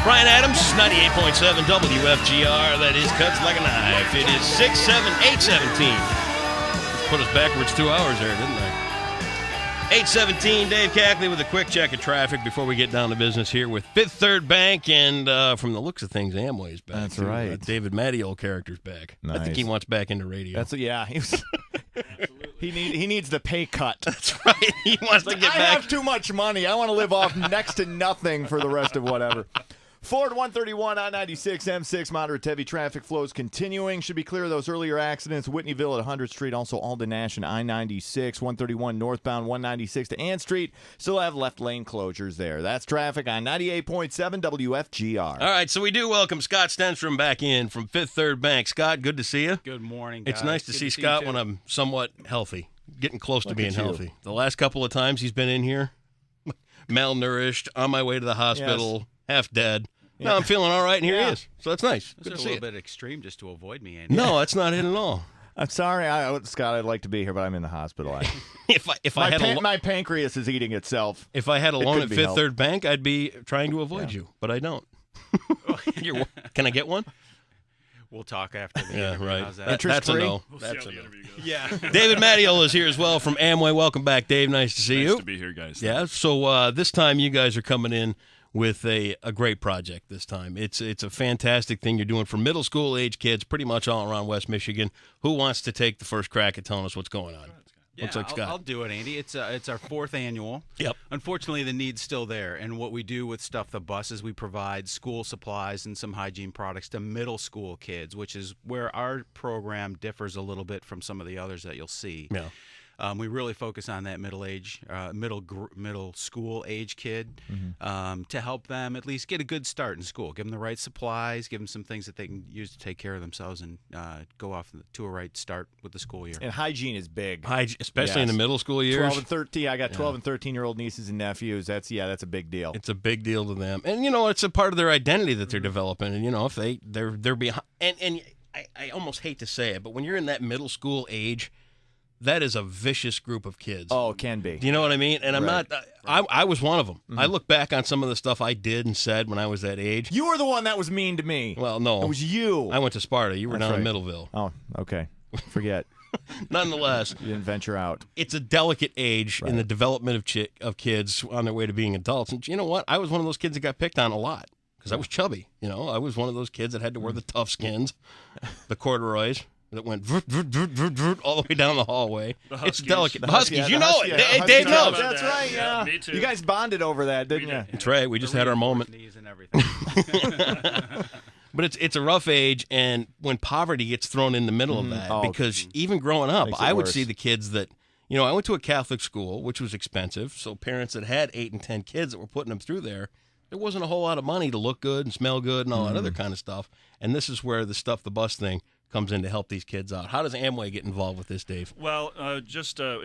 Brian Adams, 98.7 WFGR. That is Cuts Like a Knife. It is 8:17. Put us backwards 2 hours there, didn't they? 8:17, Dave Cackley with a quick check of traffic before we get down to business here with Fifth Third Bank. And from the looks of things, Amway's back. That's right. David Madiol character's back. Nice. I think he wants back into radio. He needs the pay cut. That's right. He wants to get back. I have too much money. I want to live off next to nothing for the rest of whatever. Ford 131, I-96, M6, moderate to heavy traffic flows continuing. Should be clear of those earlier accidents. Whitneyville at 100th Street, also Alden Nash and I-96, 131 northbound, 196 to Ann Street. Still have left lane closures there. That's traffic on 98.7 WFGR. All right, so we do welcome Scott Stenstrom back in from Fifth Third Bank. Scott, good to see you. Good morning, guys. It's nice to see Scott when I'm somewhat healthy, getting close to being healthy. The last couple of times he's been in here, malnourished, on my way to the hospital, half dead. Yeah. No, I'm feeling all right, and here he is. So that's nice. It's a little bit extreme just to avoid me, Andy. No, that's not it at all. I'm sorry, Scott. I'd like to be here, but I'm in the hospital. My pancreas is eating itself. If I had a loan at Fifth Third Bank, I'd be trying to avoid you, but I don't. Can I get one? We'll talk after the interview. Right. How's that? That's a no. We'll that's see how the interview goes. Yeah. David Madiol is here as well from Amway. Welcome back, Dave. Nice to see you. Nice to be here, guys. Yeah. So this time you guys are coming in with a great project this time. It's a fantastic thing you're doing for middle school age kids pretty much all around West Michigan. Who wants to take the first crack at telling us what's going on? Yeah, Looks like Scott. I'll do it, Andy. It's our fourth annual. Yep. Unfortunately, the need's still there. And what we do with Stuff the Bus is we provide school supplies and some hygiene products to middle school kids, which is where our program differs a little bit from some of the others that you'll see. Yeah. We really focus on that middle school age kid to help them at least get a good start in school. Give them the right supplies, give them some things that they can use to take care of themselves, and go off to a right start with the school year. And hygiene is big, especially in the middle school years. 12 and 13. I got 12 and 13-year-old nieces and nephews. That's a big deal. It's a big deal to them, and it's a part of their identity that they're developing. And if they're behind, and I almost hate to say it, but when you're in that middle school age, that is a vicious group of kids. Oh, it can be. Do you know what I mean? And I'm not. I was one of them. I look back on some of the stuff I did and said when I was that age. You were the one that was mean to me. Well, no. It was you. I went to Sparta. You were That's down in right. Middleville. Oh, okay. Forget. Nonetheless. You didn't venture out. It's a delicate age in the development of kids on their way to being adults. And you know what? I was one of those kids that got picked on a lot because I was chubby. I was one of those kids that had to wear the tough skins, the corduroys. That went all the way down the hallway. It's delicate. The Huskies, you know it. Dave knows. That's right, yeah. Me too. You guys bonded over that, didn't you? That's right. We just had our moment. Knees and everything. But it's a rough age, and when poverty gets thrown in the middle of that, because even growing up, I would see the kids that, I went to a Catholic school, which was expensive, so parents that had 8 and 10 kids that were putting them through there wasn't a whole lot of money to look good and smell good and all that other kind of stuff. And this is where the Stuff the Bus thing comes in to help these kids out. How does Amway get involved with this, Dave? Well,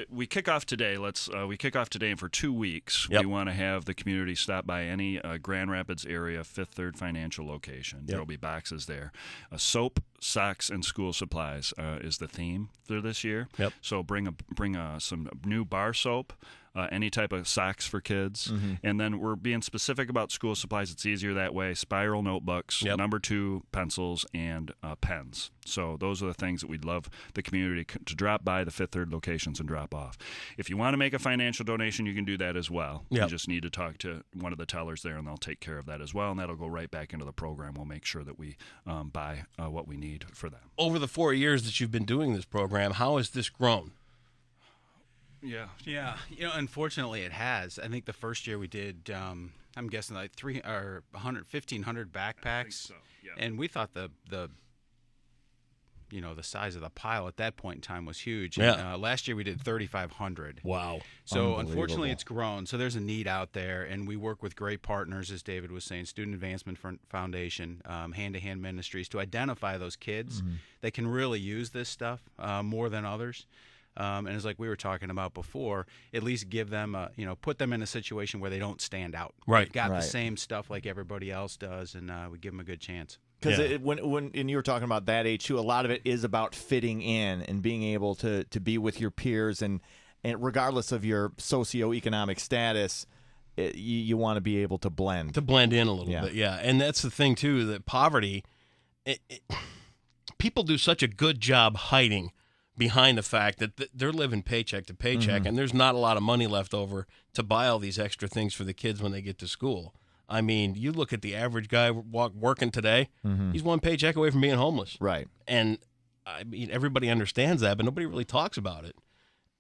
we kick off today. We kick off today, and for 2 weeks, we want to have the community stop by any Grand Rapids area Fifth Third financial location. There will be boxes there. Soap, socks, and school supplies is the theme for this year. Yep. So bring some new bar soap. Any type of socks for kids. And then we're being specific about school supplies. It's easier that way. Spiral notebooks, number 2 pencils, and pens. So those are the things that we'd love the community to drop by the Fifth Third locations and drop off. If you want to make a financial donation, you can do that as well. You just need to talk to one of the tellers there, and they'll take care of that as well, and that'll go right back into the program. We'll make sure that we buy what we need for them. Over the 4 years that you've been doing this program, how has this grown? Yeah. Unfortunately, it has. I think the first year we did, I'm guessing like 1,500 backpacks. I think so. Yeah. And we thought the size of the pile at that point in time was huge. Yeah. And, last year we did 3,500. Wow. So unfortunately, it's grown. So there's a need out there, and we work with great partners, as David was saying, Student Advancement Foundation, hand-to-hand ministries, to identify those kids that can really use this stuff more than others. And it's like we were talking about before, at least give them, put them in a situation where they don't stand out. Right. They've got the same stuff like everybody else does, and we give them a good chance. Because when you were talking about that age too, a lot of it is about fitting in and being able to be with your peers, and regardless of your socioeconomic status, you want to be able to blend. To blend in a little bit, yeah. And that's the thing, too, that poverty, people do such a good job hiding behind the fact that they're living paycheck to paycheck, and there's not a lot of money left over to buy all these extra things for the kids when they get to school. I mean, you look at the average guy working today, he's one paycheck away from being homeless. Right. And, I mean, everybody understands that, but nobody really talks about it.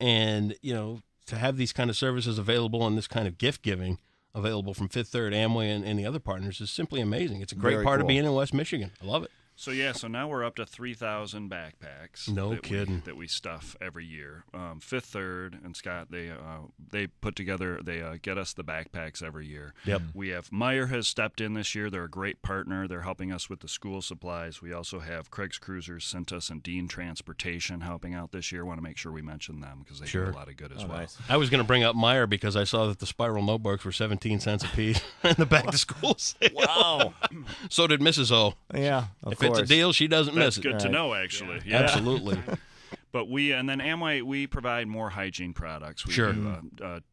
And, you know, to have these kind of services available and this kind of gift giving available from Fifth Third, Amway, and the other partners is simply amazing. It's a great part of being in West Michigan. I love it. So now we're up to 3,000 backpacks. No kidding. That we stuff every year. Fifth Third and Scott, they put together, they get us the backpacks every year. Yep. We have Meyer has stepped in this year. They're a great partner. They're helping us with the school supplies. We also have Craig's Cruisers, Cintas, and Dean Transportation helping out this year. Want to make sure we mention them because they do a lot of good as well. Nice. I was going to bring up Meyer because I saw that the spiral notebooks were 17 cents a piece in the back to school sale. Wow. So did Mrs. O. Yeah, If it's a deal, she doesn't miss it. That's good to know, actually. Yeah. Absolutely. But then Amway, we provide more hygiene products. We do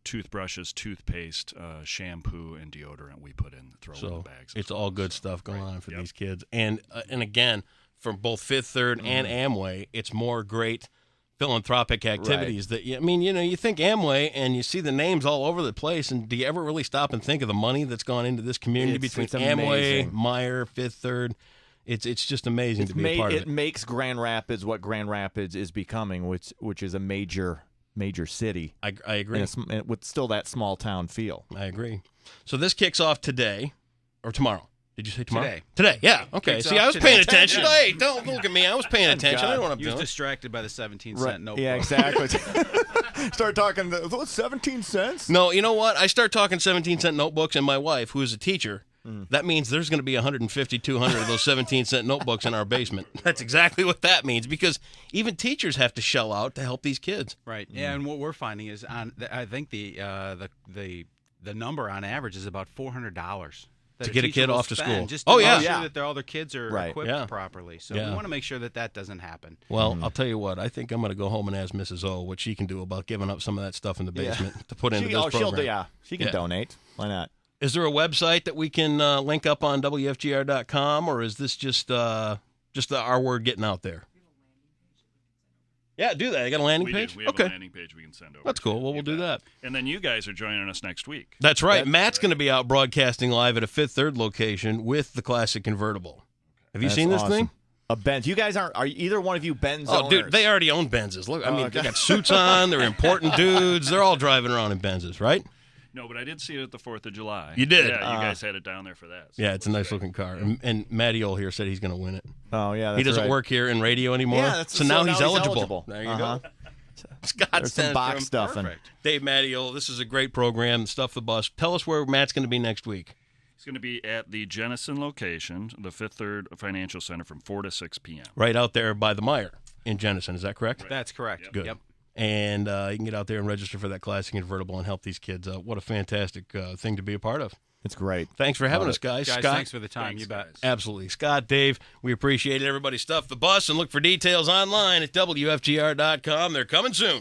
toothbrushes, toothpaste, shampoo, and deodorant we put in, throw in the bags. It's all good stuff going on for these kids. And again, for both Fifth Third and Amway, it's more great philanthropic activities that, I mean, you know, you think Amway and you see the names all over the place, and do you ever really stop and think of the money that's gone into this community between Amway, Meyer, Fifth Third? It's just amazing to be a part of it. It makes Grand Rapids what Grand Rapids is becoming, which is a major city. I agree. And with still that small town feel. I agree. So this kicks off today or tomorrow. Did you say tomorrow? Today, yeah. Okay. See, I was paying attention. Hey, don't look at me. I was paying attention. I don't want to be distracted by the 17-cent notebook. Yeah, exactly. Start talking, 17 cents? No, you know what? I start talking 17-cent notebooks, and my wife, who is a teacher, that means there's going to be 150, 200 of those 17-cent notebooks in our basement. That's exactly what that means, because even teachers have to shell out to help these kids. Right. Yeah, and what we're finding is, I think the number on average is about $400. To get a kid off to school. Just to make sure that all their kids are equipped properly. So we want to make sure that doesn't happen. Well, I'll tell you what. I think I'm going to go home and ask Mrs. O what she can do about giving up some of that stuff in the basement to put into this program. She can donate. Why not? Is there a website that we can link up on WFGR.com, or is this just our word getting out there? Yeah, do that. You got a landing page? We have a landing page we can send over. That's cool. Well, we'll do that. And then you guys are joining us next week. That's right. Matt's going to be out broadcasting live at a Fifth Third location with the classic convertible. Have you seen this thing? A Benz. You guys are either one of you Benz owners? Oh, dude, they already own Benzes. Look, I mean, they got suits on. They're important dudes. They're all driving around in Benzes, right? No, but I did see it at the 4th of July. You did? Yeah, you guys had it down there for that. So yeah, it's a nice-looking car. And Madiol here said he's going to win it. Oh, yeah, that's He doesn't work here in radio anymore, so now he's eligible. There you go. Scott There's some box stuffing. Perfect. Dave Madiol, this is a great program, Stuff the Bus. Tell us where Matt's going to be next week. He's going to be at the Jenison location, the Fifth Third Financial Center, from 4 to 6 p.m. Right out there by the Meyer in Jenison. Is that correct? Right. That's correct. Good. Yep. And you can get out there and register for that classic convertible and help these kids. What a fantastic thing to be a part of. It's great. Thanks for having us, guys. Scott, thanks for the time. Thanks, you bet. Guys. Absolutely. Scott, Dave, we appreciate it. Everybody stuff the bus and look for details online at WFGR.com. They're coming soon.